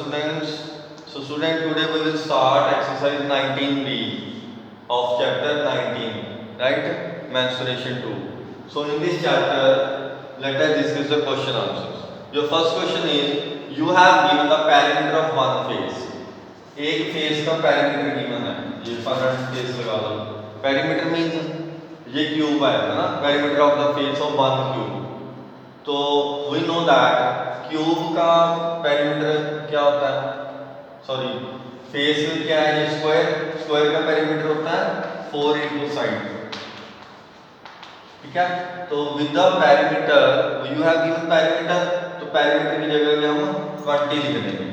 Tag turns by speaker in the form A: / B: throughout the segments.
A: Students, today we will start exercise 19b of chapter 19, right? Mensuration 2. So in this chapter, let us discuss the question answers. Your first question is, you have given the perimeter of one face. एक face का perimeter given है, ये front face लगा लो. Perimeter means ये cube है ना? Perimeter of the face of one cube. तो we know that cube का पेरीमीटर क्या होता है, सॉरी फेस क्या है, ये स्क्वायर का पेरीमीटर होता है 4 इंटू साइड. ठीक है, तो with the perimeter you have given perimeter, तो पेरीमीटर की जगह में हम 20 लिख देंगे.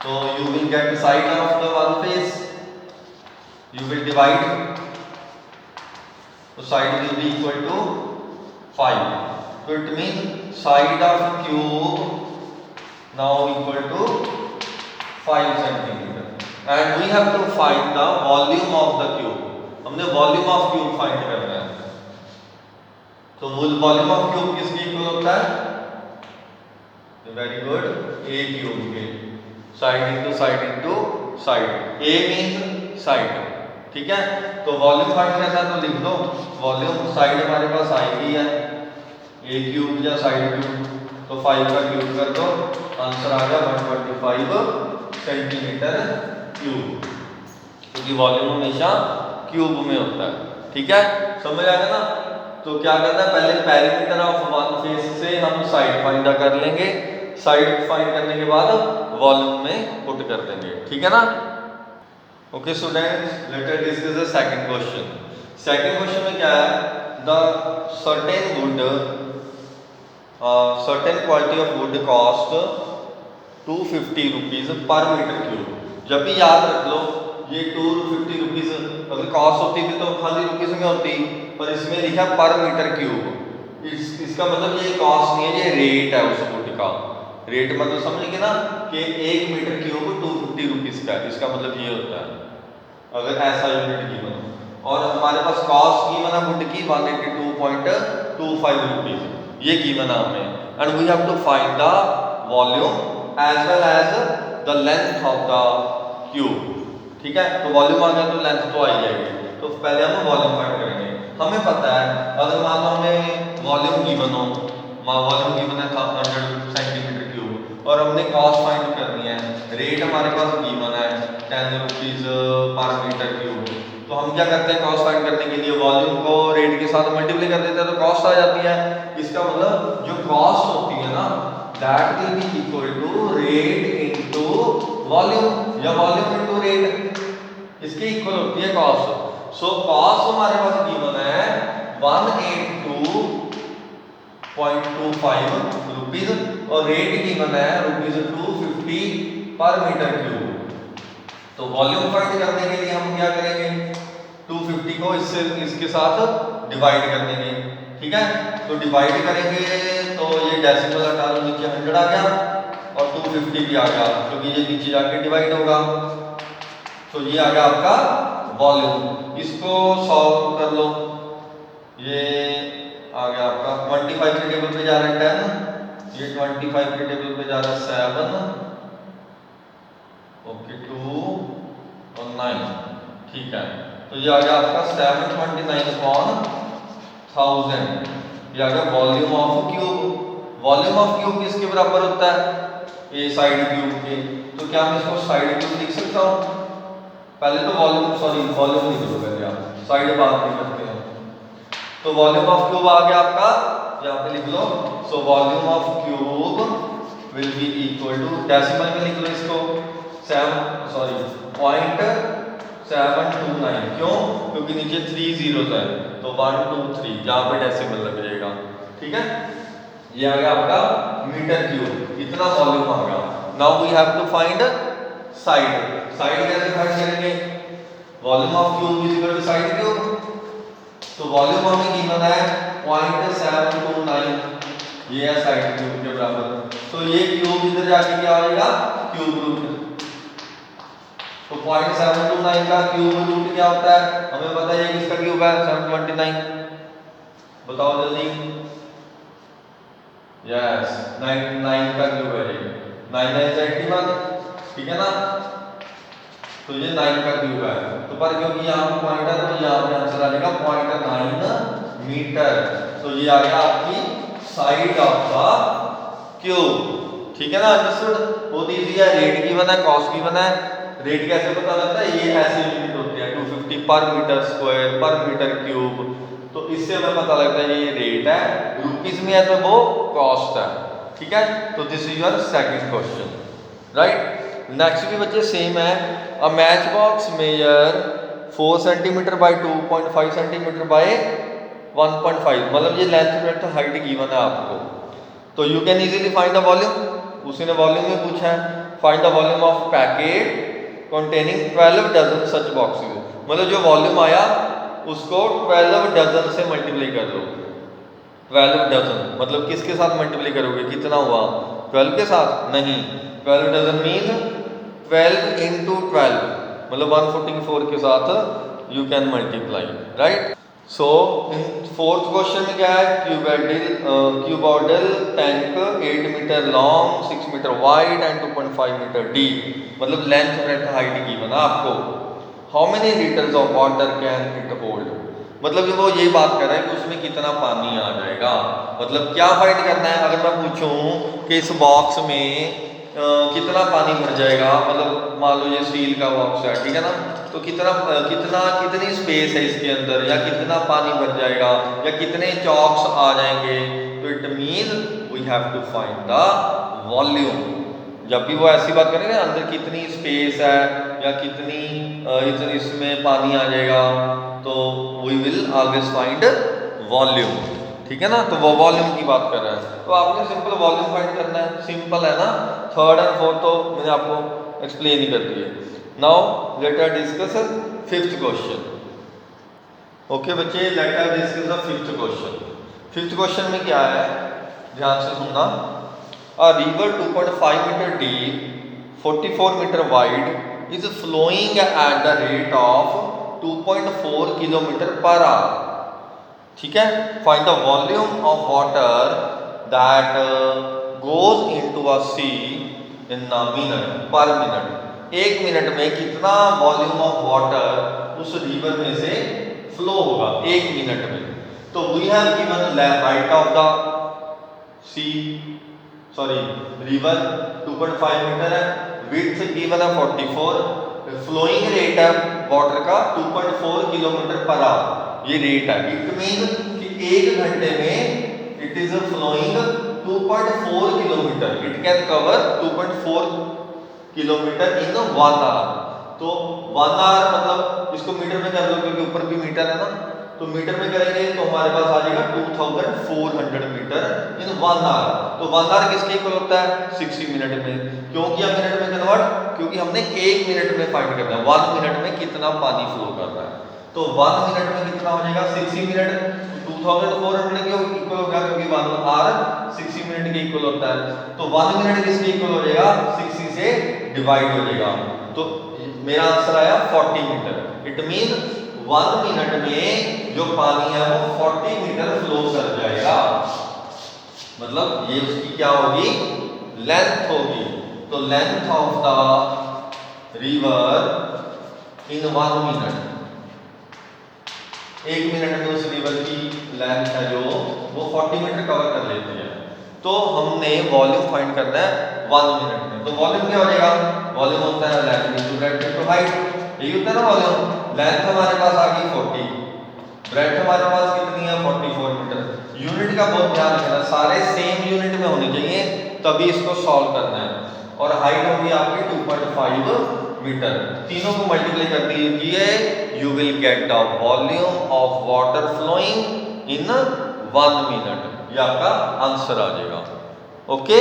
A: तो you will get side of the one face, you will divide, तो side will be equal to 5. So it means side of cube now equal to 5 centimeter, and we have to find the volume of the cube. हमने volume of cube find करना है. तो volume of cube किसके equal होता है? Very good, a cube के side into side. A means side. ठीक है, तो वॉल्यूम फाइंड करना है तो लिख दो वॉल्यूम. साइड हमारे पास आएगी है ए क्यूब या साइड क्यूब, तो 5 का क्यूब कर दो, आंसर आ गया 125 सेंटीमीटर क्यूब, क्योंकि वॉल्यूम हमेशा क्यूब में होता है. ठीक है, समझ आ गया ना? तो क्या करना है, पहले पेरीमीटर ऑफ वन फेस से हम साइड फाइंड कर लेंगे, साइड फाइंड करने के बाद वॉल्यूम में पुट कर देंगे. ठीक है ना? Okay students, late us discuss the second question. Second question में क्या है, the certain would certain quality of wood cost 250 rupees पर मीटर क्यूब. जब भी याद रख लो ये 250 रुपीज अगर कॉस्ट होती थी तो खाली रुपीज में होती, पर इसमें लिखा पर मीटर क्यूब. इसका मतलब ये कॉस्ट नहीं है, ये रेट है उस वुड का. रेट मतलब समझेंगे ना कि 1 मीटर क्यूब 250 रुपीज का, इसका मतलब ये होता है अगर ऐसा यूनिट कीमत हो. और हमारे पास कॉस्ट कीमत है वुड की 182.25 रुपीज, ये कीमत हमें. And we have to find the volume as well as the length of the cube. ठीक है, तो वॉल्यूम आ गया तो लेंथ तो आ ही जाएगी. तो पहले हम वॉल्यूम फाइंड करेंगे. हमें पता है अगर मान लो हमें वॉल्यूम गिवन हो, वॉल्यूम गिवन है 100 सेंटीमीटर क्यूब और हमने कॉस्ट फाइंड करनी है, रेट हमारे पास गिवन है 10 रुपीज पर मीटर क्यूब. तो हम क्या करते हैं, कॉस्ट फाइंड करने के लिए वॉल्यूम को रेट के साथ मल्टीप्लाई कर देते हैं तो कॉस्ट आ जाती है. इसका मतलब जो कॉस्ट होती है ना, that will be equal to rate into volume या वॉल्यूम इनटू रेट, इसके इक्वल होती है कॉस्ट. सो कॉस्ट हमारे पास गिवन है 182.25 रुपीज और रेट गिवन है रुपीज 250 पर मीटर क्यूब. तो वॉल्यूम फाइंड करने के लिए हम क्या करेंगे, 250 को इसके साथ डिवाइड कर देंगे. ठीक है, तो डिवाइड करेंगे तो ये डेसिमल हटा लो, नीचे 100 आ गया और 250 भी आ गया क्योंकि ये नीचे जाके डिवाइड होगा. तो ये आ गया आपका वॉल्यूम. इसको सॉल्व कर लो, ये आ गया आपका 25 के टेबल पे जा रहा है 10, ये 25 के टेबल पे जा रहा है 7, ओके 2 और 9. ठीक है, तो ये आ गया आपका 729/1000. ये आ गया volume of cube. Volume of cube किसके बराबर होता है, ए साइड क्यूब के. तो क्या मैं इसको साइड क्यूब लिख सकता हूँ? पहले तो वॉल्यूम वॉल्यूम लिख लो पहले, आप साइड बाद में करते हैं. तो वॉल्यूम ऑफ क्यूब आ गया आपका, यहाँ पे लिख लो. So volume of cube will be equal to, decimal में लिख लो इसको 0.729. क्यों? क्योंकि नीचे 3 जीरोस है तो 1 2 3 यहाँ पे डेसिमल लग जाएगा. ठीक है, ये आ गया आपका मीटर क्यूब, इतना वॉल्यूम आ गया. Now we have to find side. Side कैसे फाइंड करेंगे, volume of cube is equal to side cube. तो वॉल्यूम हमें गिवन है 0.729, ये है साइड क्यूब के बराबर. तो ये क्यूब इधर जाके क्या हो जाएगा, क्यूब रूट. तो 0.729 का क्यूब रूट क्या होता है, हमें पता है किसका क्यूब है 729. बताओ जल्दी, यस 9 का क्यूब है ये 9 9 से 81 ठीक है ना। तो ये 9 का क्यूब है तो पर क्योंकि यहाँ पे पॉइंट है तो यहाँ पे आंसर आ जाएगा 0.9 मीटर। तो ये आ गया आपकी साइड ऑफ द क्यूब ठीक है ना। अंडरस्टूड बहुत इजी है। रेट गिवन है कॉस्ट गिवन है। रेट कैसे पता लगता है ये ऐसे यूनिट होते हैं 250 पर मीटर स्क्वायर पर मीटर क्यूब। तो इससे हमें पता लगता है ये रेट है रुपीस में है तो वो कॉस्ट है ठीक है। तो this is your second question right. Next भी बच्चे सेम है। A match box measure 4 centimetre by 2.5 centimetre by 1.5 मतलब ये लेंथ ब्रेड्थ हाइट गिवन है आपको। तो you can easily find the volume. उसी ने वॉल्यूम में पूछा है find the volume of packet containing 12 dozen such boxes. मतलब जो वॉल्यूम आया उसको 12 डजन से मल्टीप्लाई कर लो। 12 डजन मतलब किसके साथ मल्टीप्लाई करोगे कितना हुआ 12 के साथ नहीं 12 डजन मीन 12 इंटू 12 मतलब 144 के साथ you can multiply right. So in fourth question में क्या है cuboidal tank 8 metre long 6 metre wide and 2.5 metre deep मतलब लेंथ ब्रेड्थ हाइट की बना आपको। How many litres of water can it hold मतलब वो यही बात कर रहा है कि उसमें कितना पानी आ जाएगा। मतलब क्या फाइंड करना है अगर मैं पूछूं कि इस बॉक्स में कितना पानी भर जाएगा मतलब मान लो ये स्टील का बॉक्स है ठीक है ना। तो कितनी स्पेस है इसके अंदर या कितना पानी भर जाएगा या कितने चॉक्स आ जाएंगे। तो it mean we have to find the volume. जब भी वो ऐसी बात करेंगे अंदर कितनी स्पेस है या कितनी इसमें पानी आ जाएगा तो we will always find volume ठीक है ना। तो वो वॉल्यूम की बात कर रहा है तो आपने सिंपल वॉल्यूम फाइंड करना है सिंपल है ना। थर्ड एंड फोर्थ तो मैंने आपको एक्सप्लेन ही कर दिए। Now let us discuss fifth question. Okay बच्चे let us discuss the fifth question. Fifth question में क्या है ध्यान से सुनना। A river 2.5 meter deep 44 meter wide is flowing at the rate of 2.4 kilometer per hour ठीक है। Find the volume of water that goes into a sea in a minute per minute. एक minute में कितना volume of water उस river में से flow होगा एक मिनट में। तो we have given height of the sea sorry river 2.5 metre है विड्थ गिवन है 44 फ्लोइंग रेट है वाटर का 2.4 किलोमीटर पर आवर ये रेट है। इट मीन कि एक घंटे में it is flowing 2.4 kilometre it can cover 2.4 kilometre in 1 hour. तो 1 आवर मतलब इसको मीटर में कर लो क्योंकि ऊपर भी मीटर है ना। तो मीटर में करेंगे तो हमारे पास आ जाएगा 2400 मीटर इन 1 आवर। तो 1 आवर किसके इक्वल होता है 60 मिनट में। क्यों किया मिनट में कन्वर्ट क्योंकि हमने 1 मिनट में फाइंड करना है 1 मिनट में कितना पानी फ्लो कर रहा है। तो 1 मिनट में कितना हो जाएगा 60 मिनट 2400 के इक्वल हो गया क्योंकि 1 आवर 60 मिनट के इक्वल होता है। तो 1 मिनट किसके इक्वल हो जाएगा 60 से डिवाइड हो जाएगा। तो मेरा आंसर आया 40 मीटर। इट मीन 1 मिनट में जो पानी है वो 40 मीटर फ्लो कर जाएगा मतलब ये उसकी क्या होगी लेंथ होगी। तो length of the river in 1 minute एक मिनट में उस रिवर की लेंथ है जो वो 40 मीटर कवर कर लेती है। तो हमने वॉल्यूम फाइंड करना है 1 मिनट में। तो वॉल्यूम क्या हो जाएगा वॉल्यूम होता है length into breadth into height यही होता है ना वॉल्यूम। लेंथ हमारे पास आ गई 40 ब्रेड्थ हमारे पास कितनी है 44 मीटर। यूनिट का बहुत ध्यान रखना सारे सेम यूनिट में होने चाहिए तभी इसको सॉल्व करना है। और हाइट होगी आपकी 2.5 मीटर। तीनों को मल्टीप्लाई कर दीजिए you will get the volume of water flowing in 1 minute. ये आपका आंसर आ जाएगा। ओके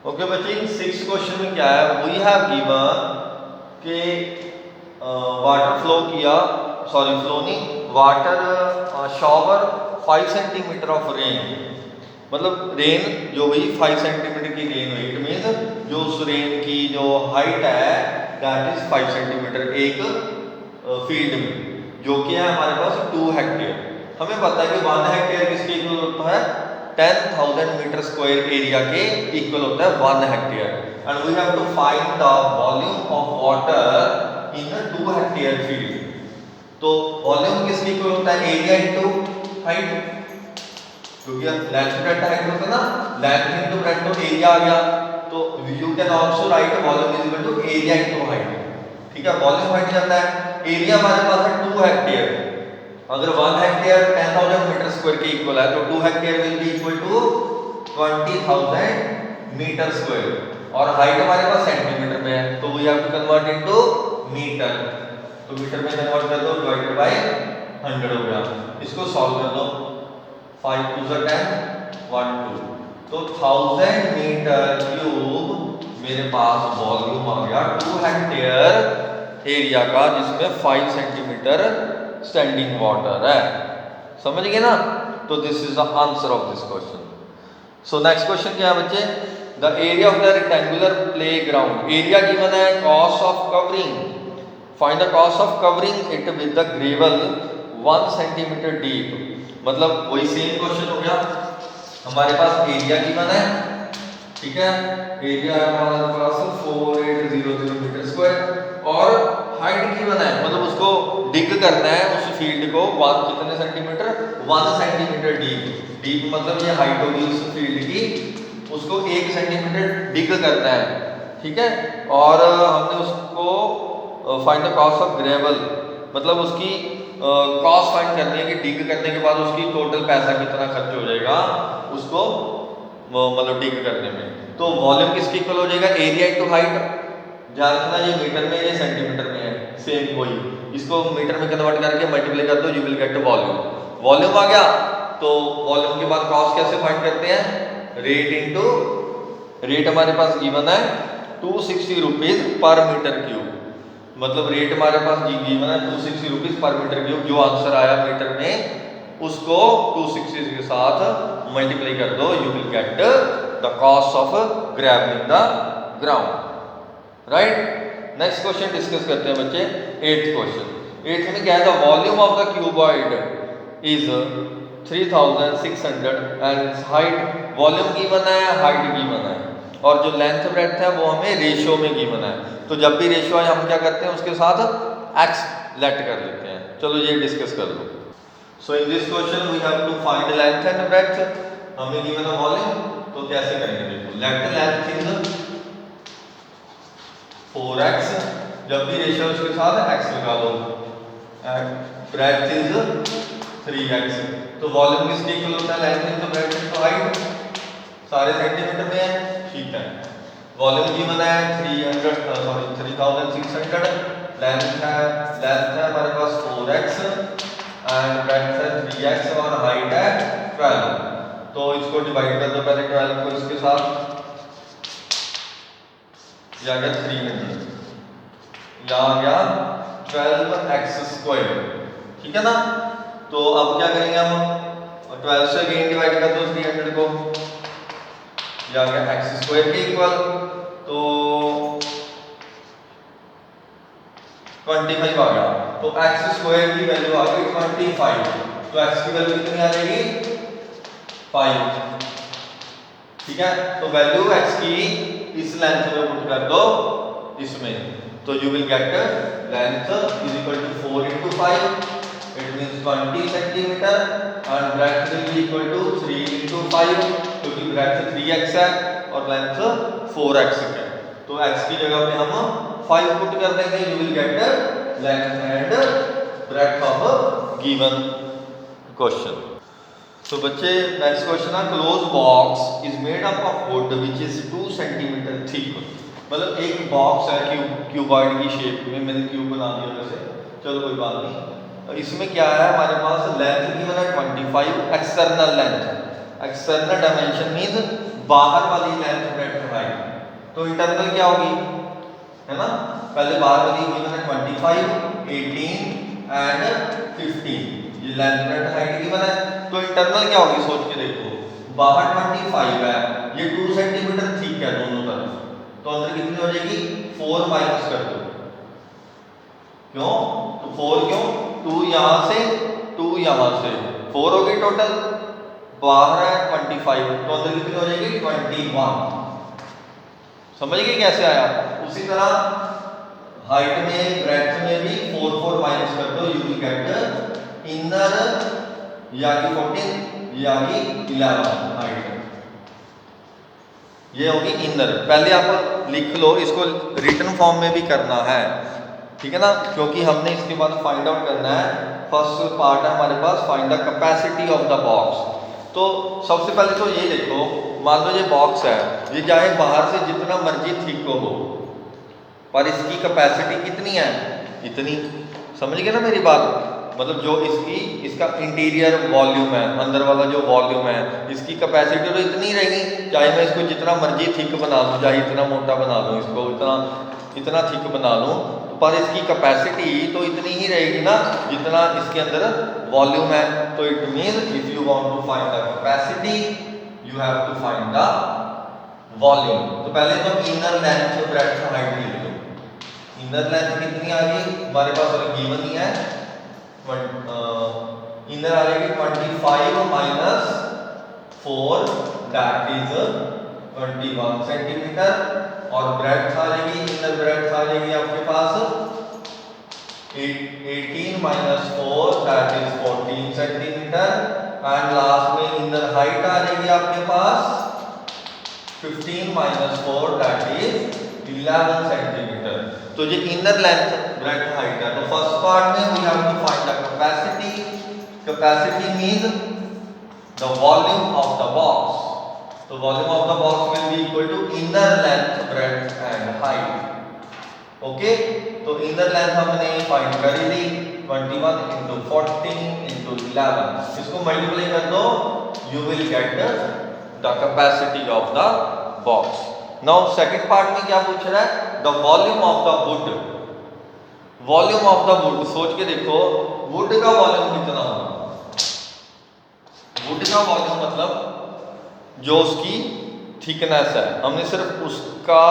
A: ओके बच्चे 6th क्वेश्चन में क्या है वी हैव गिवन के वाटर फ्लो किया सॉरी फ्लो नहीं water shower 5 centimetre of rain मतलब रेन जो हुई 5 सेंटीमीटर की रेन हुई। इट मीन जो उस रेन की जो हाइट है दैट इज 5 सेंटीमीटर एक फील्ड में जो कि है हमारे पास 2 हेक्टेयर। हमें पता है कि 1 हेक्टेयर किसके इक्वल होता है 10,000 मीटर स्क्वायर एरिया के इक्वल होता है 1 hectare and we have to find the volume of water in 2 hectare field. तो वॉल्यूम किसके इक्वल होता है? एरिया इनटू हाइट, क्योंकि लेंथ ब्रेड्थ हाइट होता है ना, लेंथ इनटू ब्रेड्थ तो एरिया आ गया। तो you can also write volume is equal to area into height. ठीक है, वॉल्यूम हाइट जाता है, एरिया हमारे पास है 2 हेक्टेयर। अगर 1 हेक्टेयर 10,000 मीटर स्क्वायर के इक्वल है तो 2 hectare will be equal to 20,000 metre square और हाइट हमारे पास सेंटीमीटर में है तो we have to convert into metre. तो मीटर में कन्वर्ट कर दो, डिवाइडेड बाय 100 हो गया। इसको सॉल्व कर दो, 5 2 10 1 2 तो 1000 मीटर क्यूब मेरे पास वॉल्यूम आ गया 2 हेक्टेयर एरिया का, जिसमें 5 सेंटीमीटर स्टैंडिंग वाटर है। समझ गए ना? तो this is the answer of this question. So next question क्या है बच्चे? The area of the rectangular playground, area given है, cost of covering, find the cost of covering it with the gravel 1 centimetre deep. मतलब वही same question हो गया, हमारे पास area given है, ठीक है, एरिया है हमारे पास 4800 मीटर स्क्वायर और हाइट गिवन है, मतलब उसको डिग करना है उस फील्ड को 1 कितने सेंटीमीटर, 1 सेंटीमीटर डीप। डीप मतलब ये हाइट होगी उस फील्ड की, उसको 1 सेंटीमीटर डिग करना है, ठीक है। और हमने उसको find the cost of gravel, मतलब उसकी कॉस्ट फाइंड करनी है कि डिग करने के बाद उसकी टोटल पैसा कितना खर्च हो जाएगा उसको मतलब डिग करने में। तो वॉल्यूम किसकी इक्वल हो जाएगा? Area into height. ध्यान रखना ये मीटर में, ये सेंटीमीटर में है, सेम वही। इसको मीटर में कन्वर्ट करके मल्टीप्लाई कर दो, you will get volume. Volume आ गया तो वॉल्यूम के बाद कॉस्ट कैसे फाइंड करते हैं? रेट इनटू रेट हमारे पास गिवन है 260 रुपीज पर मीटर क्यूब, मतलब रेट हमारे पास गिवन है 260 रुपीज पर मीटर क्यूब। जो आंसर आया मीटर में उसको 260 के साथ मल्टीप्लाई कर दो, you will get the cost of gravelling the ground. Right, next question discuss करते हैं बच्चे, 8th क्वेश्चन। 8th में क्या है? The volume of the cuboid is 3600 and height, volume given है, हाइट गिवन है और जो लेंथ ब्रेड्थ है वो हमें रेशियो में गिवन है। तो जब भी रेशियो है हम क्या करते हैं उसके साथ x लेट कर लेते हैं। चलो ये डिस्कस कर लो। So in this question we have to find length and breadth, हमें गिवन है वॉल्यूम, तो कैसे करेंगे देखो। लेट लेंथ इज 4x, जब भी रेशियो उसके साथ x लगा लो, एंड ब्रेड्थ इज 3x। तो वॉल्यूम किसके इक्वल होता है? Length into breadth into height, सारे सेंटीमीटर में है, ठीक है। वॉल्यूम गिवन है 3600, लेंथ है हमारे पास 4x एंड ब्रेड्थ है 3x और हाइट है 12। तो इसको डिवाइड कर दो पहले 12 को इसके साथ, ये आ गया 300, यहाँ आ गया 12x स्क्वायर, ठीक है ना। तो अब क्या करेंगे हम, 12 से अगेन डिवाइड कर दो 300 को, ये आ गया x स्क्वायर के इक्वल, तो 25 आ गया। तो x स्क्वायर की वैल्यू आ गई 25, तो x की वैल्यू कितनी आ जाएगी? 5, ठीक है। तो वैल्यू x की इस लेंथ में पुट कर दो इसमें, तो you will get length is equal to 4 into 5, it means 20 centimetre and breadth will be equal to 3 into 5, क्योंकि ब्रेड्थ 3x है और लेंथ 4x है। तो x की जगह पे हम 5 पुट कर देंगे, you will get length and breadth of given question. तो बच्चे नेक्स्ट क्वेश्चन है, close box is made up of would which is 2 centimetre thick. मतलब एक बॉक्स है क्यूबॉइड की शेप में, मैंने क्यूब बना दिया वैसे, चलो कोई बात नहीं। इसमें क्या है हमारे पास? लेंथ गिवन है 25, external length, external dimension means बाहर वाली लेंथ ब्रेड्थ हाइट, तो इंटरनल क्या होगी, है ना। पहले बाहर वाली गिवन है 25, 18 एंड 15, ये लेंथ ब्रेड्थ हाइट गिवन है। तो इंटरनल क्या होगी सोच के देखो, बाहर 25 है, ये 2 सेंटीमीटर ठीक है दोनों तरफ, तो अंदर कितनी हो जाएगी? 4 माइनस कर दो, क्यों? तो 4 क्यों? 2 यहां से 2 यहां से, 4 हो गई टोटल, बाहर है 25, तो अंदर कितनी हो जाएगी 21। समझ गए कैसे आया? उसी तरह हाइट में ब्रेड्थ में भी 4 4 माइनस कर दो, यू विल गेट इनर यानी 14 यानी 11 हाइट, ये होगी इनर। पहले आप लिख लो, इसको रिटन फॉर्म में भी करना है, ठीक है ना, क्योंकि हमने इसके बाद फाइंड आउट करना है। फर्स्ट पार्ट है हमारे पास find the capacity of the box. तो सबसे पहले तो ये देखो, मान लो ये बॉक्स है, ये चाहे बाहर से जितना मर्जी थिक हो, पर इसकी कैपेसिटी कितनी है? इतनी। समझ गए ना मेरी बात? मतलब जो इसका इंटीरियर वॉल्यूम है, अंदर वाला जो वॉल्यूम है, इसकी कैपेसिटी तो इतनी रहेगी, चाहे मैं इसको जितना मर्जी थिक बना लूँ, चाहे इतना मोटा बना लूँ, इसको इतना थिक बना लूँ, पर इसकी कैपेसिटी तो इतनी ही रहेगी ना जितना इसके अंदर वॉल्यूम है। तो it mean if you want to find the capacity you have to find the volume. तो पहले तो इनर लेंथ और ब्रेड्थ हाइट लिख लो। इनर लेंथ कितनी आ गई हमारे पास, और गिवन ही है, इनर आ जाएगी 25 माइनस 4 दैट इज 21 सेंटीमीटर, और ब्रेड्थ आ जाएगी, इनर ब्रेड्थ आ जाएगी आपके पास 18 minus 4 that is 14 centimetre, and last में इनर हाइट आ जाएगी आपके पास 15 माइनस 4 दैट इज 11 सेंटीमीटर। तो ये इनर लेंथ ब्रेड्थ हाइट है। तो फर्स्ट पार्ट में we have to find the capacity. Capacity means the volume of the box. तो volume of the box will be equal to inner length breadth and height. Okay, तो inner length हमने find कर ली 21 into 14 into 11, इसको multiply कर दो, you will get the capacity of the box. Now second part में क्या पूछ रहा है? The volume of the wood. Volume of the wood, सोच के देखो वुड का वॉल्यूम कितना होगा? वुड का वॉल्यूम मतलब जो उसकी थिकनेस है, हमने सिर्फ उसका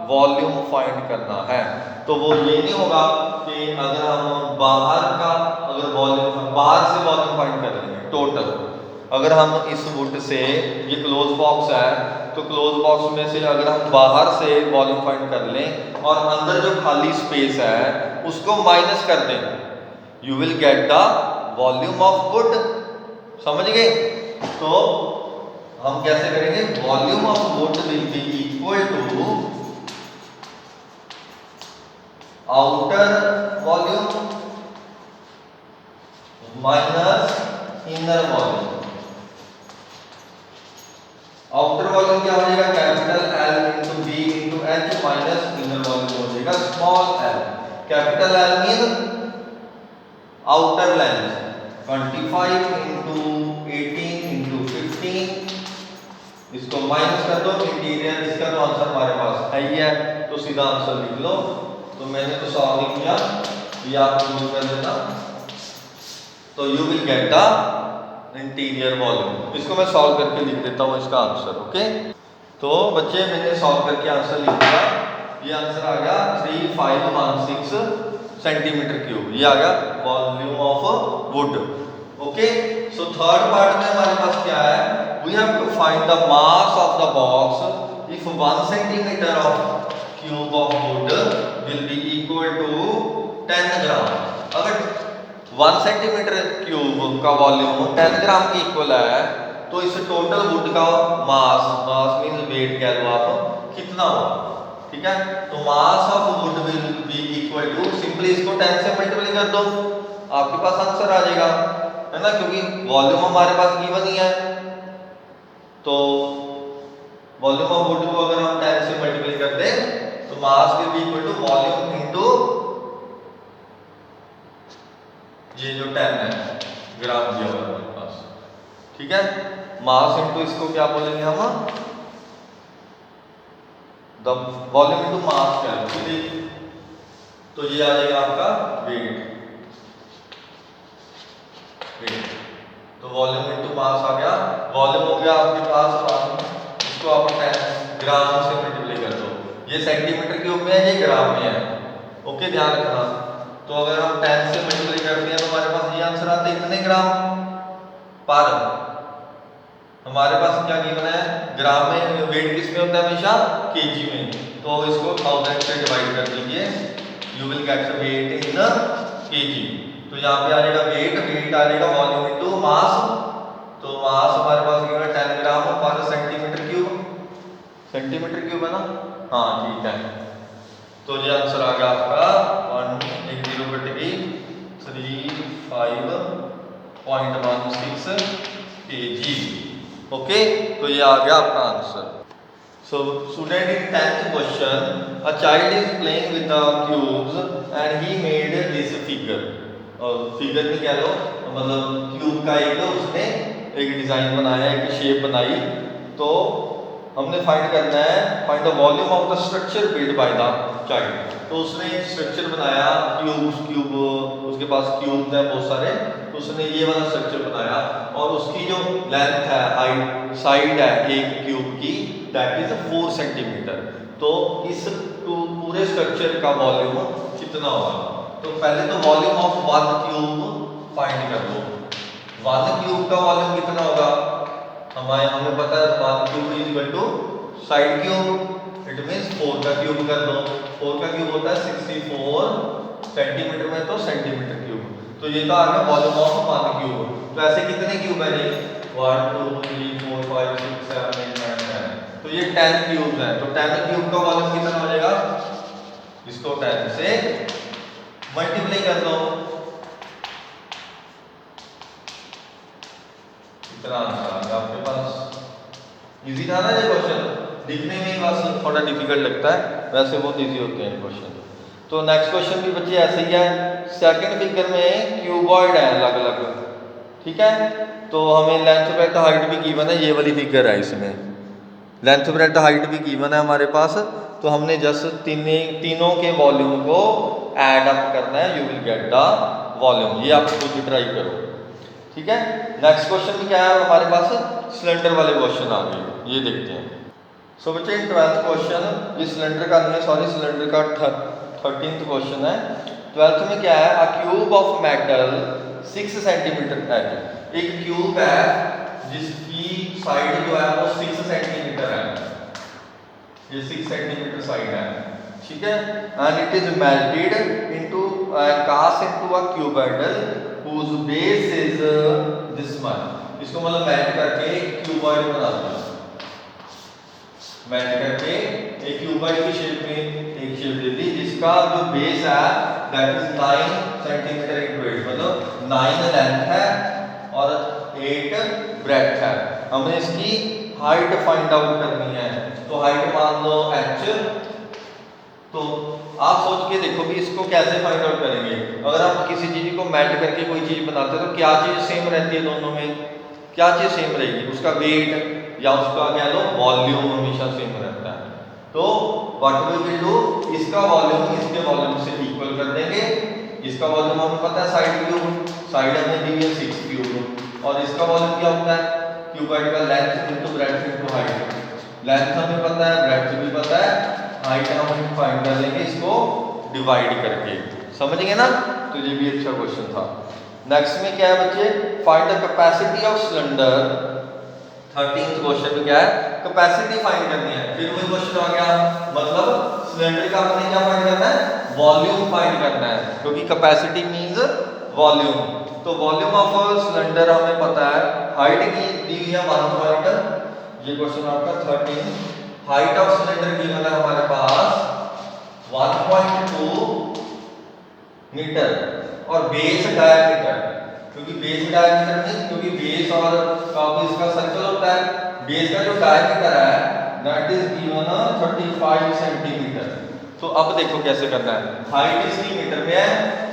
A: वॉल्यूम फाइंड करना है। तो वो ये नहीं होगा कि अगर हम बाहर से वॉल्यूम फाइंड कर लेंगे टोटल। अगर हम इस वुड से, ये क्लोज बॉक्स है, तो क्लोज बॉक्स में से अगर हम बाहर से वॉल्यूम फाइंड कर लें और अंदर जो खाली स्पेस है उसको माइनस कर दें, you will get the volume of wood. समझ गए? तो हम कैसे करेंगे? Volume of wood will be equal to outer volume minus inner volume. Outer volume क्या हो जाएगा? Capital L into B into H minus inner volume हो जाएगा small l। Capital L mean outer length 25 into 18 into 15, इसको minus कर दो, interior इसका तो आंसर हमारे पास है ही है, तो सीधा आंसर लिख लो। तो मैंने तो सॉल्व नहीं किया, ये आप यूज कर लेना, तो you will get the interior volume. इसको मैं सॉल्व करके लिख देता हूँ इसका आंसर। ओके, तो बच्चे मैंने सॉल्व करके आंसर लिख दिया। ये आंसर आ गया 3516 सेंटीमीटर क्यूब, ये आ गया volume of wood. Okay, so third part में हमारे पास क्या है? We have to find the mass of the box if 1 centimetre of cube of wood will be equal to 10 gram. अगर 1 सेंटीमीटर क्यूब का वॉल्यूम 10 ग्राम के equal है, तो इस टोटल वुड का मास मीन वेट कह लो आप, कितना होगा? ठीक है, तो mass of wood will be equal to, simply इसको 10 से मल्टीप्लाई कर दो, आपके पास आंसर आ जाएगा, है ना, क्योंकि वॉल्यूम हमारे पास गिवन ही है। तो वॉल्यूम ऑफ वुड को अगर हम 10 से मल्टीप्लाई कर दें तो mass will be equal to volume into ये जो 10 है ग्राम दिया हुआ है हमारे पास। ठीक है, मास इनटू इसको क्या बोलेंगे हम? द वॉल्यूम इनटू मास क्या है, तो ये आ जाएगा आपका वेट। तो वॉल्यूम इनटू मास आ गया, वॉल्यूम हो गया आपके पास, इसको आप 10 ग्राम से मल्टीप्लाई कर दो। ये सेंटीमीटर क्यूब में है, ये ग्राम में है। ओके, ध्यान रखना। तो अगर हम 10 से मल्टीप्लाई करते हैं तो हमारे पास ये आंसर आता है इतने ग्राम पर। हमारे पास क्या गिवन है, ग्राम में वेट किस में होता है हमेशा, केजी में, तो इसको 1000 से डिवाइड कर दीजिए, you will get the weight in KG. तो यहाँ पे आ जाएगा वेट, वेट आ जाएगा वॉल्यूम इनटू मास, तो मास हमारे पास गिवन है 10 ग्राम पर सेंटीमीटर क्यूब, सेंटीमीटर क्यूब है ना, हाँ ठीक है। तो ये आंसर आ गया आपका 180 बटे 35.16 kg। ओके, तो ये आ गया आपका answer. So student in 10th question, a child is playing with the cubes and he made this figure, और फिगर नहीं कह लो मतलब क्यूब का एक उसने एक डिजाइन बनाया, एक शेप बनाई, तो हमने फाइंड करना है, find the volume of the structure build by the child. तो उसने एक स्ट्रक्चर बनाया, क्यूब उसके पास क्यूब है बहुत सारे, तो उसने ये वाला स्ट्रक्चर बनाया, और उसकी जो लेंथ है, हाइट, साइड है एक क्यूब की, दैट इज 4 सेंटीमीटर। तो इस पूरे स्ट्रक्चर का वॉल्यूम कितना होगा? तो पहले तो volume of one cube find कर लो। वन क्यूब का वॉल्यूम कितना होगा? हमें पता है 1 cube is equal to side cube, it means 4 का क्यूब कर दो, 4 का क्यूब होता है 64 सेंटीमीटर में, तो सेंटीमीटर क्यूब, तो ये तो आ गया वॉल्यूम ऑफ 1 क्यूब। तो ऐसे कितने क्यूब है ये? 1 2 3 4 5 6 7 8 9 10, तो ये 10 क्यूब है, तो 10 क्यूब का वॉल्यूम कितना हो जाएगा? इसको 10 से मल्टीप्लाई कर दो, कितना आंसर आ गया आपके पास? इजी था ना ये क्वेश्चन, दिखने में बस थोड़ा डिफिकल्ट लगता है, वैसे बहुत इजी होते हैं क्वेश्चन। तो नेक्स्ट क्वेश्चन भी बच्चे ऐसे ही है। सेकंड फिगर में क्यूबॉइड है अलग अलग, ठीक है, तो हमें लेंथ ब्रेड्थ हाइट भी गिवन है, ये वाली फिगर है, इसमें लेंथ ब्रेड्थ हाइट भी गिवन है हमारे पास, तो हमने जस्ट तीनों के वॉल्यूम को ऐड अप करना है, you will get the volume. ये आप खुद ट्राई करो, ठीक है। नेक्स्ट क्वेश्चन में क्या है हमारे पास? सिलेंडर वाले क्वेश्चन आ गए, ये देखते हैं। सो बच्चे इन 12th क्वेश्चन, ये सिलेंडर का नहीं है, सॉरी, सिलेंडर का 13th क्वेश्चन है। 12th में क्या है? अ क्यूब ऑफ मेटल 6 सेंटीमीटर है, एक क्यूब है जिसकी साइड जो है वो 6 सेंटीमीटर है, ये 6 सेंटीमीटर साइड है, ठीक है, and it is melted into cast into a cuboidal whose base is this much। इसको मतलब मेल्ट करके क्यूबॉइड बना दिया, मेल्ट करके एक क्यूबॉइड की शेप में एक शेप दे दी, जिसका जो बेस है दैट इज 9 सेंटीमीटर इनटू 8, मतलब 9 लेंथ है और 8 ब्रेड्थ है। हमें इसकी हाइट फाइंड आउट करनी है, तो हाइट मान लो h। तो आप सोच के देखो भी इसको कैसे फाइंड आउट करेंगे। अगर आप किसी चीज को मेल्ट करके कोई चीज बनाते हैं तो क्या चीज सेम रहती है दोनों में? क्या चीज सेम रहेगी? उसका वेट या उसका कह लो वॉल्यूम हमेशा सेम रहता है। तो व्हाट वी विल डू, इसका वॉल्यूम इसके वॉल्यूम से इक्वल कर देंगे। इसका वॉल्यूम हमें पता है साइड क्यूब, साइड हमें दी है 6 क्यूब, और इसका वॉल्यूम क्या होता है? क्यूबॉइड का length into breadth into height. Length हमें पता है, ब्रेड्थ भी पता है, हाइट हम फाइंड कर लेंगे इसको डिवाइड करके, समझ गए ना? तो ये भी अच्छा क्वेश्चन था। नेक्स्ट में क्या है बच्चे? Find the capacity of cylinder. 13th question में क्या है? कैपेसिटी फाइंड करनी है। फिर वही क्वेश्चन आ गया, मतलब सिलेंडर का हमने क्या फाइंड करना है? वॉल्यूम फाइंड करना है, क्योंकि कैपेसिटी मींस वॉल्यूम। तो वॉल्यूम ऑफ सिलेंडर हमें पता है, हाइट की दी हुई है 1 ये क्वेश्चन आपका 13। हाइट ऑफ सिलेंडर की है हमारे पास 1.2 मीटर और बेस डायमीटर, क्योंकि बेस डायमीटर मींस क्योंकि बेस और टॉप इसका सर्कल होता है, बेस का जो डायमीटर है दैट इज गिवन 35 सेंटीमीटर। तो अब देखो कैसे करना है। हाइट इसकी मीटर में है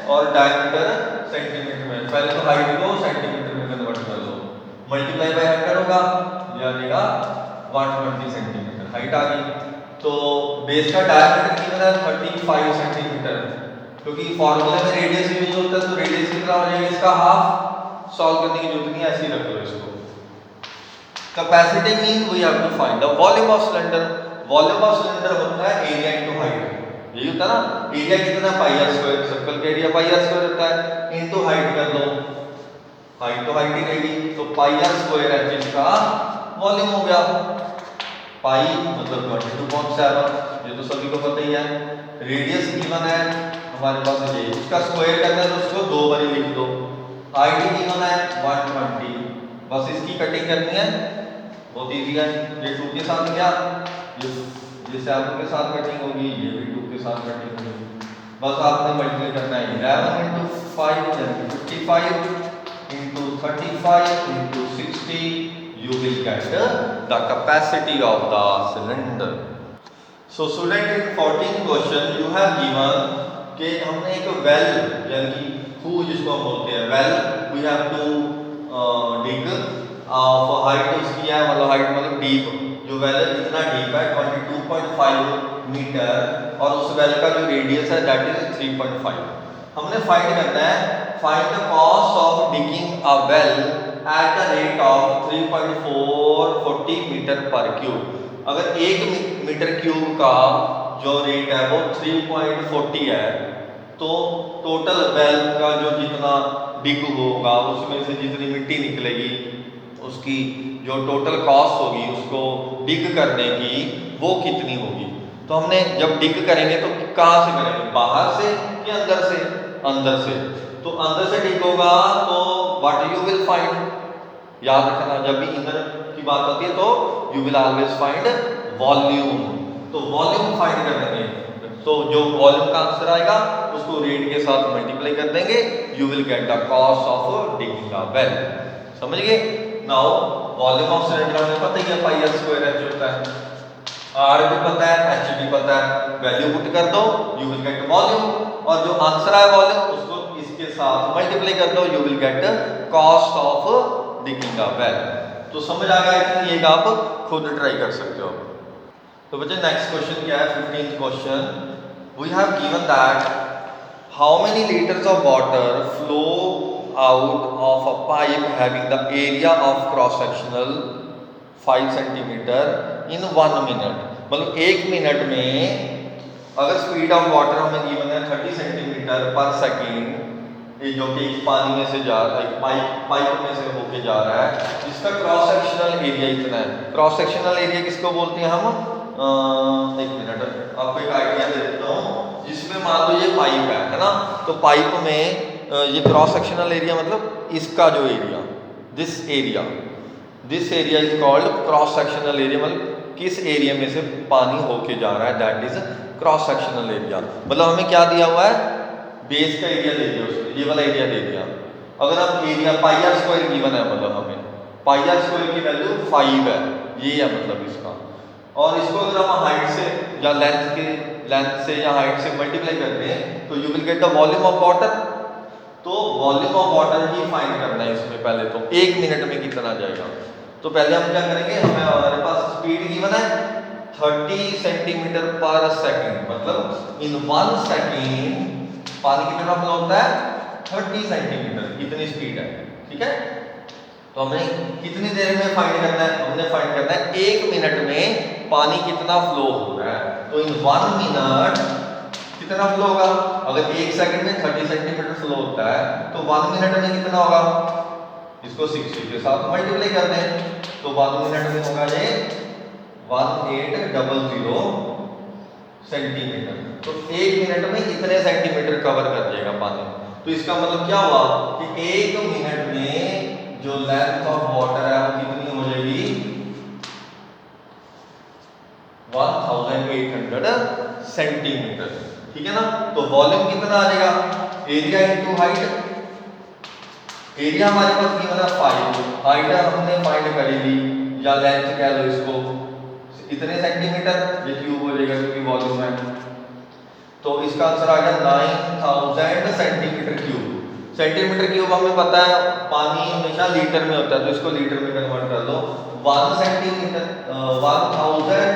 A: और डायमीटर सेंटीमीटर में। पहले तो हाइट को सेंटीमीटर में कन्वर्ट कर लो, मल्टीप्लाई बाय 100 होगा, ये आ जाएगा 120 सेंटीमीटर हाइट आ गई। तो बेस का डायमीटर कितना है? 35 सेंटीमीटर, क्योंकि फॉर्मूले में रेडियस यूज होता है, तो रेडियस कितना हो जाएगा इसका? हाफ। सॉल्व करने की जरूरत नहीं है, ऐसे ही रख लो इसको। Capacity means we have to find the volume of cylinder. Volume of cylinder होता है एरिया इनटू हाइट, यही होता है ना। एरिया कितना? पाई आर स्क्वायर, सर्कल का एरिया पाई आर स्क्वायर होता है, इनटू हाइट कर लो, हाइट तो हाइट ही रहेगी, तो पाई आर स्क्वायर है जिसका वॉल्यूम हो गया। पाई मतलब 22.7, ये तो सभी को पता ही है। रेडियस गिवन है हमारे पास, ये इसका स्क्वायर करना है तो उसको 2 बारी लिख दो। आईडी गिवन है 120, बस इसकी कटिंग करनी है, बहुत इजी है। ये 2 के साथ गया, ये 7 के साथ कटिंग होगी, ये भी 2 के साथ कटिंग होगी। बस आपने मल्टीप्लाई करना है 11 × 5 यानी 55 × 35 × 60, you will get the capacity of the cylinder. So student, in 14th question you have given कि हमने एक वेल यानी कि खूह जिसको हम बोलते हैं well, we have to dig for height उसकी है, मतलब हाइट मतलब डीप, जो वेल है कितना डीप है 22.5 मीटर, और उस वेल का जो रेडियस है दैट इज 3.5। हमने फाइंड करना है, find the cost of digging a well at the rate of 3.440 metre per cube. अगर 1 मीटर क्यूब का जो रेट है वो 3.40 है, तो टोटल वेल का जो जितना डिग होगा उसमें से जितनी मिट्टी निकलेगी, उसकी जो टोटल कॉस्ट होगी उसको डिग करने की, वो कितनी होगी। तो हमने जब डिग करेंगे तो कहाँ से करेंगे, बाहर से या अंदर से? अंदर से। तो अंदर से डिग होगा तो व्हाट यू विल फाइंड, याद रखना जब भी इनर की बात आती है तो you will always find volume. तो वॉल्यूम फाइंड कर देंगे, तो जो वॉल्यूम का आंसर आएगा उसको रेट के साथ मल्टीप्लाई कर देंगे, you will get the cost of digging a well. समझ गए? नाउ वॉल्यूम ऑफ सिलेंडर हमें पता ही है, पाई आर स्क्वायर एच होता है, आर भी पता है, एच भी पता है, वैल्यू पुट कर दो, यू विल गेट वॉल्यूम, और जो आंसर आया वॉल्यूम उसको इसके साथ मल्टीप्लाई कर दो, you will gate cost of digging a well. तो समझ आ गया कि ये आप खुद ट्राई कर सकते हो। तो बच्चे नेक्स्ट क्वेश्चन क्या है, 15th question, we have given that how many litres of water flow out of a pipe having the area of cross sectional 5 centimetre in 1 minute. मतलब 1 मिनट में अगर स्पीड ऑफ वाटर हमें given है 30 centimetre पर second, ये जो कि पानी में से जा रहा है, पाइप में से होके जा रहा है, जिसका क्रॉस सेक्शनल एरिया इतना है। क्रॉस सेक्शनल एरिया किसको बोलते हैं हम, एक मिनट आपको एक आइडिया दे देता हूँ। जिसमें मान लो ये पाइप है ना, तो पाइप में ये क्रॉस सेक्शनल एरिया मतलब इसका जो area, this area is called cross sectional area. मतलब किस एरिया में से पानी होके जा रहा है, that is cross sectional area. मतलब हमें क्या दिया हुआ है, बेस का एरिया दे दिया उसने, ये वाला एरिया दे दिया। अगर हम area pi R square given है, मतलब हमें पाई आर स्क्वायर की वैल्यू 5 है, ये है मतलब इसका। और इसको अगर हम हाइट से या लेंथ से या हाइट से मल्टीप्लाई करते हैं तो you will get the volume of water. तो वॉल्यूम ऑफ वाटर ही फाइंड करना है इसमें पहले, तो 1 मिनट में कितना जाएगा। तो पहले हम क्या करेंगे, हमें हमारे पास स्पीड गिवन है 30 सेंटीमीटर पर सेकेंड, मतलब इन 1 सेकेंड पानी कितना फ्लो होता है 30 सेंटीमीटर, इतनी स्पीड है। ठीक है, तो हमें कितनी देर में फाइंड करना है, हमने फाइंड करना है 1 मिनट में पानी कितना फ्लो हो रहा है। तो इन 1 मिनट कितना फ्लो होगा, अगर 1 सेकंड में 30 सेंटीमीटर फ्लो होता है तो 1 मिनट में कितना होगा, इसको 60 के साथ मल्टीप्लाई कर दें, तो 1 मिनट में होगा ये 1800 सेंटीमीटर। तो 1 मिनट में इतने सेंटीमीटर कवर कर देगा पानी। तो इसका मतलब क्या हुआ कि 1 मिनट में जो लेंथ ऑफ वाटर है वो कितनी हो जाएगी, 1800 सेंटीमीटर। ठीक है ना, तो वॉल्यूम कितना आ जाएगा, एरिया इनटू हाइट। एरिया हमारे पास गिवन है 5, हाइट हमने फाइंड कर ली, या लेंथ कह लो इसको, इतने सेंटीमीटर, ये क्यूब हो जाएगा क्योंकि वॉल्यूम है। तो इसका आंसर आ गया 9000 सेंटीमीटर क्यूब। सेंटीमीटर क्यूब हमें पता है पानी हमेशा लीटर में होता है, तो इसको लीटर में कन्वर्ट कर लो। 1000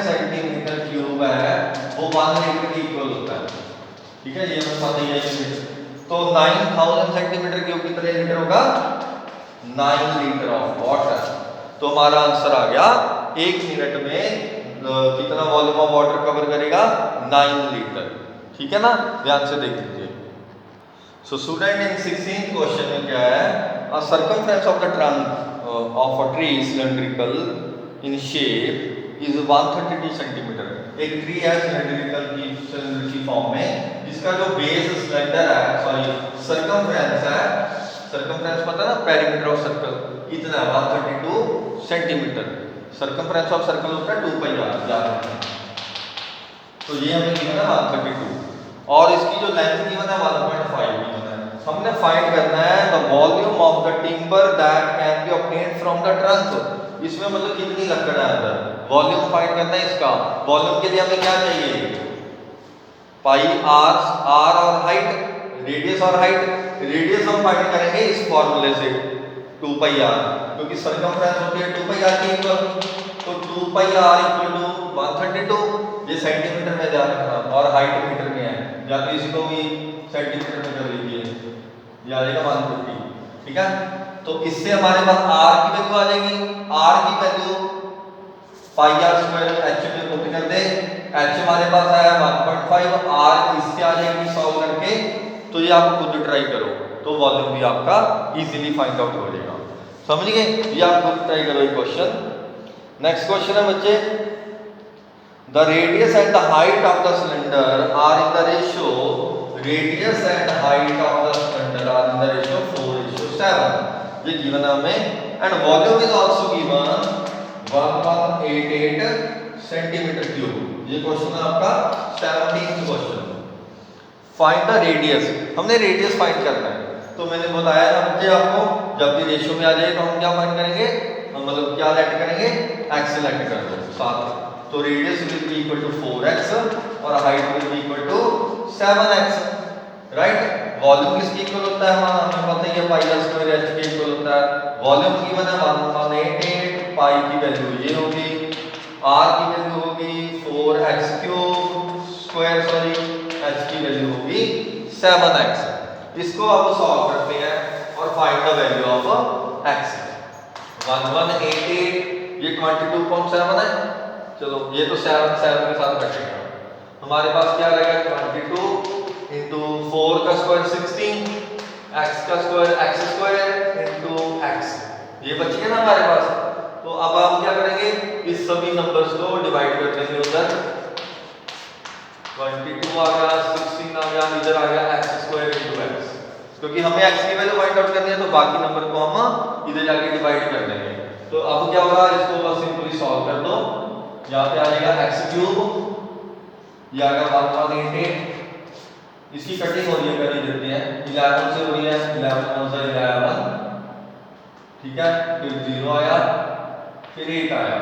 A: सेंटीमीटर क्यूब है वो 1 लीटर के इक्वल होता है। ठीक है, ये हमें पता ही है यूनिट। तो 9000 सेंटीमीटर क्यूब कितने लीटर होगा, 9 लीटर ऑफ वाटर। तो हमारा आंसर आ गया 1 मिनट में कितना वॉल्यूम ऑफ वाटर कवर करेगा, 9 लीटर। ठीक है ना, ध्यान से देख लीजिए। सो स्टूडेंट, इन 16th क्वेश्चन में क्या है, circumference of the trunk of a tree cylindrical in shape is 132 centimetre. एक ट्री है सिलेंडर की फॉर्म में, जिसका जो बेस सिलेंडर है, सॉरी सर्कमफ्रेंस है, सर्कमफ्रेंस पता है ना, पेरीमीटर ऑफ सर्कल, इतना 132 सेंटीमीटर। सर्कमफ्रेंस ऑफ सर्कल होता है 2 पाई r, तो ये हमें गिवन है 132 और इसकी जो लेंथ गिवन है 1.5 गिवन है। हमने फाइंड करना है the volume of the timber that can be obtained from the trunk. इसमें मतलब कितनी लकड़ है अंदर, वॉल्यूम फाइंड करना है इसका। वॉल्यूम के लिए हमें क्या चाहिए, पाई आर और हाइट, रेडियस और हाइट। रेडियस हम फाइंड करेंगे इस फॉर्मूले से 2 पाई आर, क्योंकि सर्कमफ्रेंस होती है 2 पाई आर के इक्वल, तो 2 पाई आर इक्वल टू 132, ये सेंटीमीटर में ध्यान रखना, और हाइट मीटर में है, या तो इसको भी सेंटीमीटर में कर लीजिए, ये आ जाएगा 150, ठीक है। तो इससे हमारे पास r की वैल्यू आ जाएगी, r की value pi R square h में पुट कर दे, h हमारे पास आया 1.5, r इससे आ जाएगी सॉल्व करके, तो ये आप खुद ट्राई करो, तो वॉल्यूम भी आपका इजीली फाइंड आउट हो जाएगा। समझ गए, ये आप खुद ट्राई करो ये क्वेश्चन। नेक्स्ट क्वेश्चन है बच्चे, the radius and the height of the cylinder are in the ratio, radius and height of the cylinder are in the ratio 4:7, ये गिवन है हमें, and volume is also given 1188 centimetre cube. ये question है आपका 17th question. Find the radius, हमने radius find करना है, तो मैंने बताया था बच्चे आपको, जब भी रेशियो में आ जाए तो हम क्या फाइंड करेंगे, हम मतलब क्या लेट करेंगे, x लेट कर दो साथ, तो radius will be equal to 4x और height will be equal to 7x, right. Volume किसके इक्वल होता है, हमें पता ही है पाई आर स्क्वायर h के इक्वल होता है। वॉल्यूम गिवन है 1188, पाई की वैल्यू ये होगी, r की वैल्यू होगी 4x cube square, sorry h की वैल्यू होगी 7x। इसको अब सॉल्व करते हैं और find the value of x। 1188 ये 22.7 है, चलो ये तो 7 के साथ कटेगा, हमारे पास क्या रहेगा 22 इंटू 4 का स्क्वायर 16, x का square x square into x, ये बच गया ना हमारे पास। तो अब हम क्या करेंगे, इस सभी नंबर्स को डिवाइड कर देंगे, उधर 22 आ गया, 16 आ गया, इधर आ गया x स्क्वायर इंटू x, क्योंकि हमें x की वैल्यू फाइंड आउट करनी है, तो बाकी नंबर को हम इधर जाके डिवाइड कर देंगे। तो अब क्या होगा, इसको बस सिंपली सॉल्व कर दो, यहाँ पे आ जाएगा x क्यूब, ये आ गया 1188, इसकी कटिंग हो रही है, कर ही देते हैं, 11 से हो रही है, 11 से 11, ठीक है, फिर 0 आया, फिर 8 आया,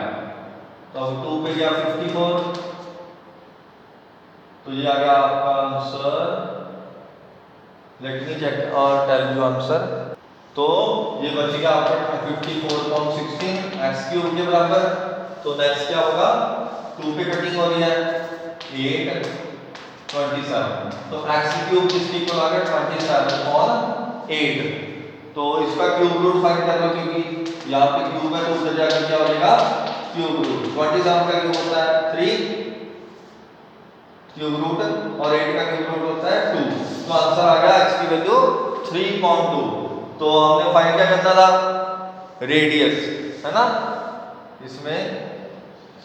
A: तो अब 2 पे गया 54, तो ये आ गया आपका आंसर, लेट मी चेक और टेल यू आंसर। तो ये बच गया आपका 54.16 x क्यूब के बराबर। तो नेक्स्ट क्या होगा, 2 पे कटिंग हो रही है, 8 27, तो x क्यूब किसके इक्वल आ गया 27 और 8, तो इसका क्यूब रूट फाइंड कर लो, क्योंकि यहाँ पे क्यूब है तो उधर जाकर क्या हो जाएगा क्यूब रूट। 27 का क्यूब होता है 3 क्यूब रूट और 8 का क्यूब रूट होता है 2, तो आंसर आ गया x की वैल्यू 3.2। तो हमने फाइंड क्या करना था, रेडियस, है ना, इसमें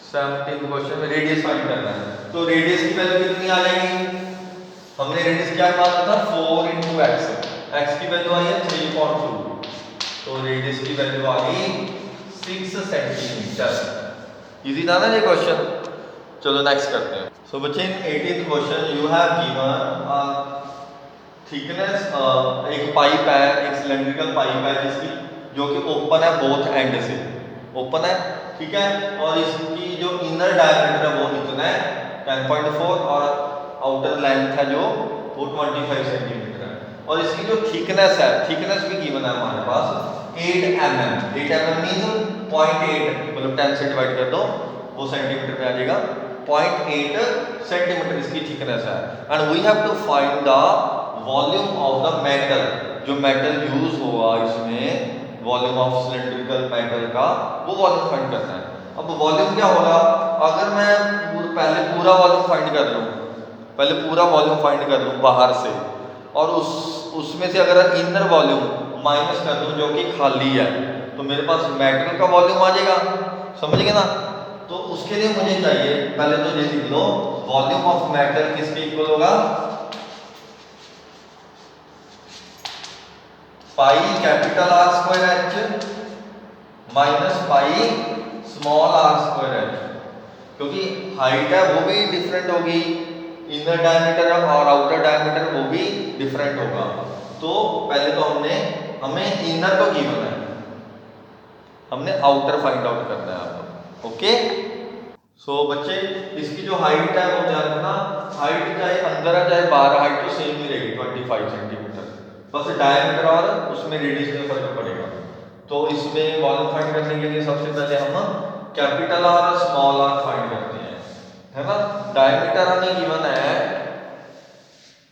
A: 17th क्वेश्चन में रेडियस फाइंड करना है। तो रेडियस की वैल्यू कितनी आ जाएगी, हमने रेडियस क्या माना था 4 इंटू x की वैल्यू आई है 3.2, तो रेडियस की वैल्यू आ गई 6 सेंटीमीटर। इजी था ना ये क्वेश्चन। चलो नेक्स्ट करते हैं। सो बच्चे इन 18th question you have given thickness, एक पाइप है, एक सिलेंड्रिकल पाइप है जिसकी जो कि ओपन है, बोथ एंड से ओपन है, ठीक है, और इसकी जो इनर डायमीटर है वो इतना है 10.4 और आउटर लेंथ है जो वो 25 सेंटीमीटर है, और इसकी जो थिकनेस है, थिकनेस भी गिवन है हमारे पास 8 mm, 8 mm मींस 0.8, मतलब 10 से डिवाइड कर दो वो सेंटीमीटर पे आ जाएगा, 0.8 सेंटीमीटर इसकी थिकनेस है। And we have to find the volume of the metal, जो मेटल यूज हुआ इसमें, वॉल्यूम ऑफ सिलेंड्रिकल मेटल का वो वॉल्यूम फाइंड करना है। अब वॉल्यूम क्या होगा, अगर मैं पहले पूरा वॉल्यूम फाइंड कर लूँ, पहले पूरा वॉल्यूम फाइंड कर लूँ बाहर से, और उसमें से अगर इनर वॉल्यूम माइनस कर दूँ जो कि खाली है, तो मेरे पास मेटल का वॉल्यूम आ जाएगा, समझ गए ना। तो उसके लिए मुझे चाहिए, पहले तो ये लिख लो, वॉल्यूम ऑफ मेटल किसके इक्वल होगा, pi capital R square H minus pi small R square H, क्योंकि हाइट है वो भी डिफरेंट होगी, इनर डायमीटर और आउटर डायमीटर वो भी डिफरेंट होगा। तो पहले तो हमें इनर तो गिवन है, हमने आउटर फाइंड आउट करना है आपको। ओके सो बच्चे इसकी जो हाइट है वो ध्यान रखना, हाइट चाहे अंदर है चाहे बाहर, हाइट तो सेम ही रहेगी 25 सेंटीमीटर, बस डायमीटर और उसमें रेडियस में फर्क पड़ेगा। तो इसमें वॉल्यूम फाइंड करने के लिए सबसे पहले हम कैपिटल आर और स्मॉल आर फाइंड करते हैं, है ना। डायमीटर हमें गिवन है,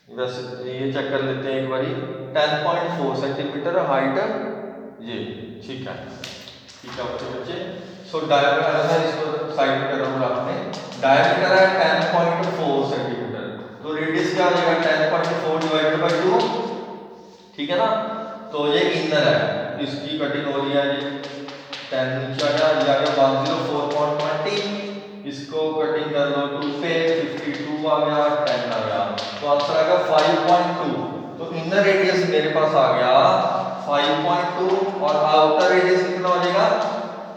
A: वैसे ये चेक कर लेते हैं एक बारी, 10.4 सेंटीमीटर हाइट, ये ठीक है बच्चे। सो डायमीटर इसको साइड में करो आपने, डायमीटर है 10.4 सेंटीमीटर, तो रेडियस क्या हो जाएगा 10.4 डिवाइडेड बाय 2, ठीक है ना। तो ये इनर है, इसकी कटिंग हो रही है, ये 10 नीचे आ गया, ये आ गया 104.20, इसको कटिंग कर लो 2 पे, 52 आ गया, 10 आ गया, तो आंसर आ गया 5.2। तो इनर रेडियस मेरे पास आ गया 5.2 और आउटर रेडियस कितना हो जाएगा,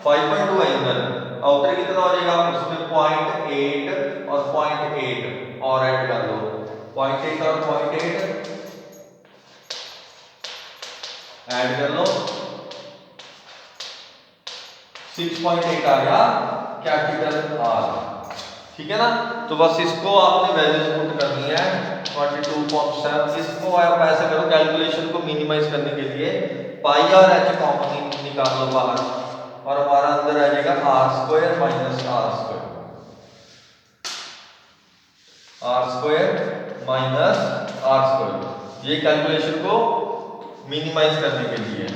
A: 5.2 है इनर, आउटर कितना हो जाएगा, उसमें 0.8 और 0.8 और ऐड कर लो, 0.8 और 0.8 ऐड कर लो, 6.8 आ गया कैपिटल आर, ठीक है ना। तो बस इसको आपने वैल्यूज पुट करनी है 22.7, इसको आप ऐसे करो, कैलकुलेशन को मिनिमाइज करने के लिए पाई और एच कॉमन निकाल लो बाहर, और हमारा अंदर आ जाएगा R square minus R square, R square minus R square, ये कैलकुलेशन को मिनिमाइज करने के लिए।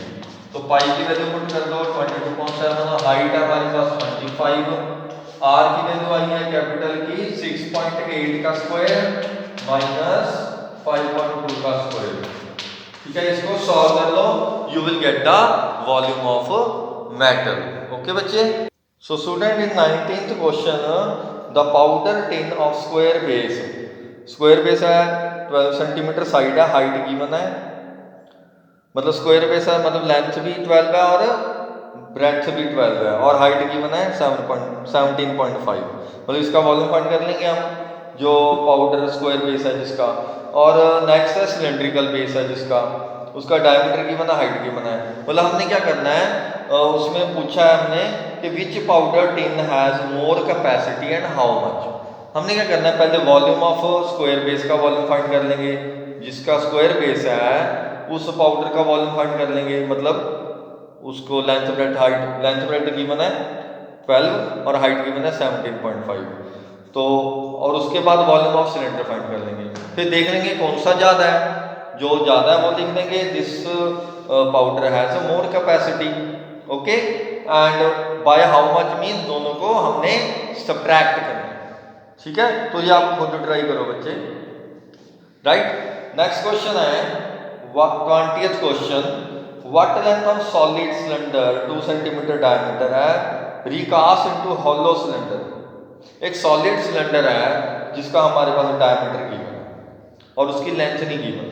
A: तो पाई की वैल्यू पुट कर दो 22.7, हाइट है हमारे पास 25, आर की वैल्यू आई है कैपिटल की 6.8 का स्क्वायर माइनस 5.2 का स्क्वायर, ठीक है। इसको सॉल्व कर लो, you will get the volume of metal. Okay बच्चे, so student in 19th question the powder tin of square base, square base है 12 सेंटीमीटर, साइड है, हाइट गिवन है, मतलब स्क्वायर बेस है मतलब लेंथ भी 12 है और ब्रेड्थ भी 12 है, और हाइट गिवन है 17.5, मतलब इसका वॉल्यूम फाइंड कर लेंगे हम, जो पाउडर स्क्वायर बेस है जिसका। और नेक्स्ट है सिलेंड्रिकल बेस है जिसका, उसका डायमीटर गिवन है, हाइट गिवन है, मतलब हमने क्या करना है, उसमें पूछा है हमने कि which powder tin has more capacity and how much. हमने क्या करना है, पहले वॉल्यूम ऑफ स्क्वायर बेस का वॉल्यूम फाइंड कर लेंगे, जिसका स्क्वायर बेस है उस पाउडर का वॉल्यूम फाइंड कर लेंगे, मतलब उसको length breadth height, length breadth given है 12 और हाइट गिवन है 17.5, तो और उसके बाद वॉल्यूम ऑफ सिलेंडर फाइंड कर लेंगे, फिर देख लेंगे कौन सा ज़्यादा है, जो ज़्यादा है वो लिख देंगे, this powder has more capacity, okay, and by how much mean दोनों को हमने सब्ट्रैक्ट करना है, ठीक है। तो ये आप खुद ट्राई करो बच्चे, राइट। नेक्स्ट क्वेश्चन है 20th question, what length of solid cylinder 2 centimetre diameter है रिकास्ट इनटू हॉलो सिलेंडर। एक सॉलिड सिलेंडर है जिसका हमारे पास डायमीटर गिवन है और उसकी लेंथ नहीं गिवन,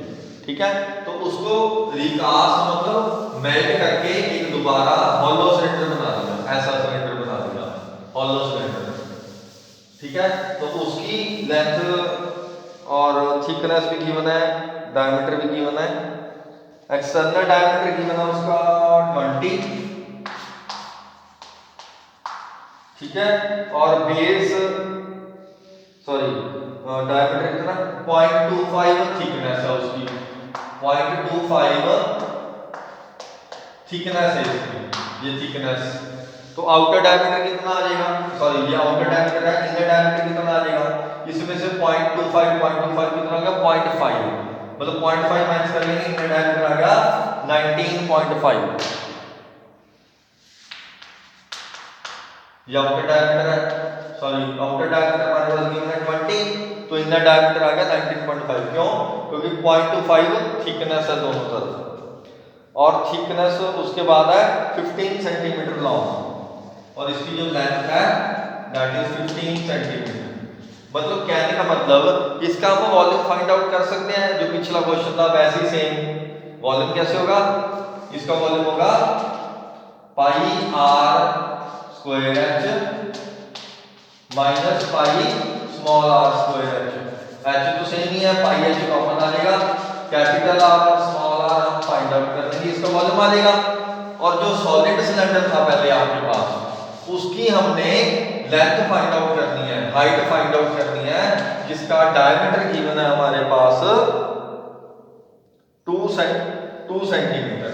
A: ठीक है। तो उसको रिकास्ट मतलब मेल्ट करके एक दोबारा हॉलो सिलेंडर बना दिया, ऐसा सिलेंडर बना दिया हॉलो सिलेंडर, ठीक है। तो उसकी लेंथ और थिकनेस भी गिवन है, डायमीटर भी गिवन है, एक्सटर्नल डायमीटर गिवन है उसका 20, ठीक है, और बेस सॉरी डायमीटर कितना 0.25 थिकनेस है उसकी, 0.25 थिकनेस है इसकी, ये थिकनेस। तो आउटर डायमीटर कितना आ जाएगा, सॉरी ये आउटर डायमीटर है, इनर डायमीटर कितना आ जाएगा, इसमें से 0.25 कितना आ गया 0.5, मतलब 0.5 माइनस कर लेंगे, इनर डायमीटर आ गया 19.5, ये आउटर डायमीटर है, सॉरी आउटर डायमीटर हमारे पास गिवन है 20, तो इनर डायमीटर आ गया 19.5, क्यों, क्योंकि 0.25 थिकनेस है दोनों तरफ, और थिकनेस उसके बाद है 15 सेंटीमीटर लॉन्ग, और इसकी जो लेंथ है दैट इज 15 सेंटीमीटर। मतलब कहने का मतलब इसका हम वॉल्यूम फाइंड आउट कर सकते हैं, जो पिछला क्वेश्चन था वैसे ही सेम। वॉल्यूम कैसे होगा? इसका वॉल्यूम होगा pi R square H minus pi small R square H. H तो सेम ही है, पाई एच कॉमन आ जाएगा, कैपिटल आर और स्मॉल आर हम फाइंड आउट कर लेंगे, इसका वॉल्यूम आ जाएगा। और जो सॉलिड सिलेंडर था पहले आपके पास, उसकी हमने लेंथ फाइंड आउट करनी है, हाइट फाइंड आउट करनी है, जिसका डायमीटर गिवन है हमारे पास 2 सेंटीमीटर।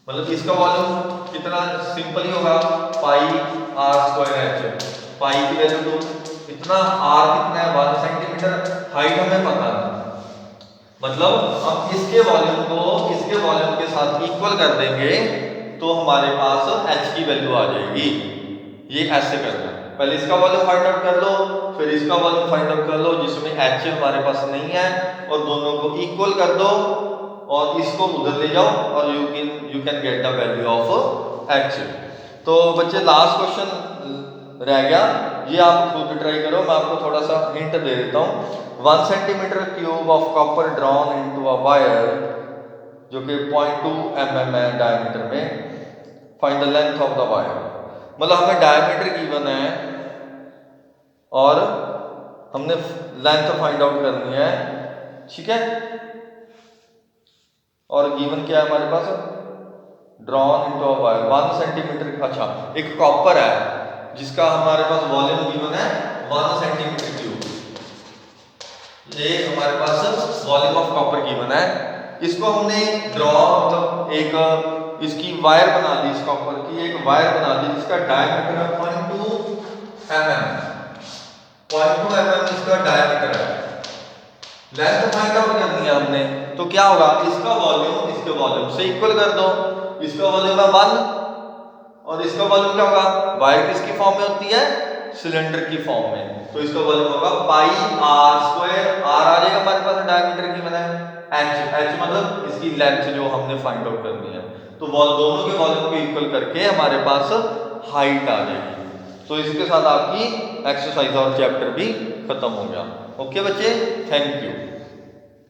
A: मतलब इसका वॉल्यूम कितना सिंपल ही होगा, पाई आर स्क्वायर एच, पाई की वैल्यू 2, इतना आर कितना है 1 सेंटीमीटर, हाइट हमें पता है। मतलब हम इसके वॉल्यूम को इसके वॉल्यूम के साथ इक्वल कर देंगे तो हमारे पास h की वैल्यू आ जाएगी। ये ऐसे करना है, पहले इसका वॉल्यूम फाइंड आउट कर लो, फिर इसका वॉल्यूम फाइंड आउट कर लो जिसमें h हमारे पास नहीं है, और दोनों को इक्वल कर दो और इसको उधर ले जाओ और you can get the value of h। तो बच्चे लास्ट क्वेश्चन रह गया, ये आप खुद ट्राई करो, मैं आपको थोड़ा सा हिंट दे देता हूँ। 1 centimetre cube of copper drawn into a wire, जो कि 0.2 mm है डायमीटर में, find the length of the wire. मतलब हमें डायमीटर गिवन है और हमने लेंथ फाइंड आउट करनी है, ठीक है। और गिवन क्या है हमारे पास, drawn into a wire 1 centimetre. अच्छा, एक कॉपर है जिसका हमारे पास वॉल्यूम गिवन है 1 सेंटीमीटर क्यूब, ये हमारे पास वॉल्यूम ऑफ कॉपर गिवन है। इसको हमने ड्रॉ मतलब एक इसकी वायर बना ली, इस कॉपर की एक वायर बना ली जिसका डायमीटर है 0.2 mm, 0.2 mm इसका डायमीटर है। लेंथ फाइंड आउट करनी है हमने, तो क्या होगा, इसका वॉल्यूम इसके वॉल्यूम से इक्वल कर दो। इसका वॉल्यूम है 1 और इसका वॉल्यूम क्या होगा, वायर किसकी फॉर्म में होती है, सिलेंडर की फॉर्म में, तो इसका वॉल्यूम होगा पाई आर स्क्वायर, आर आ जाएगा हमारे पास डायमीटर की मैंने, एच मतलब इसकी लेंथ जो हमने फाइंड आउट करनी है। तो दोनों के वॉल्यूम को इक्वल करके हमारे पास हाइट आ जाएगी। तो इसके साथ आपकी एक्सरसाइज और चैप्टर भी खत्म हो गया। ओके बच्चे, थैंक यू।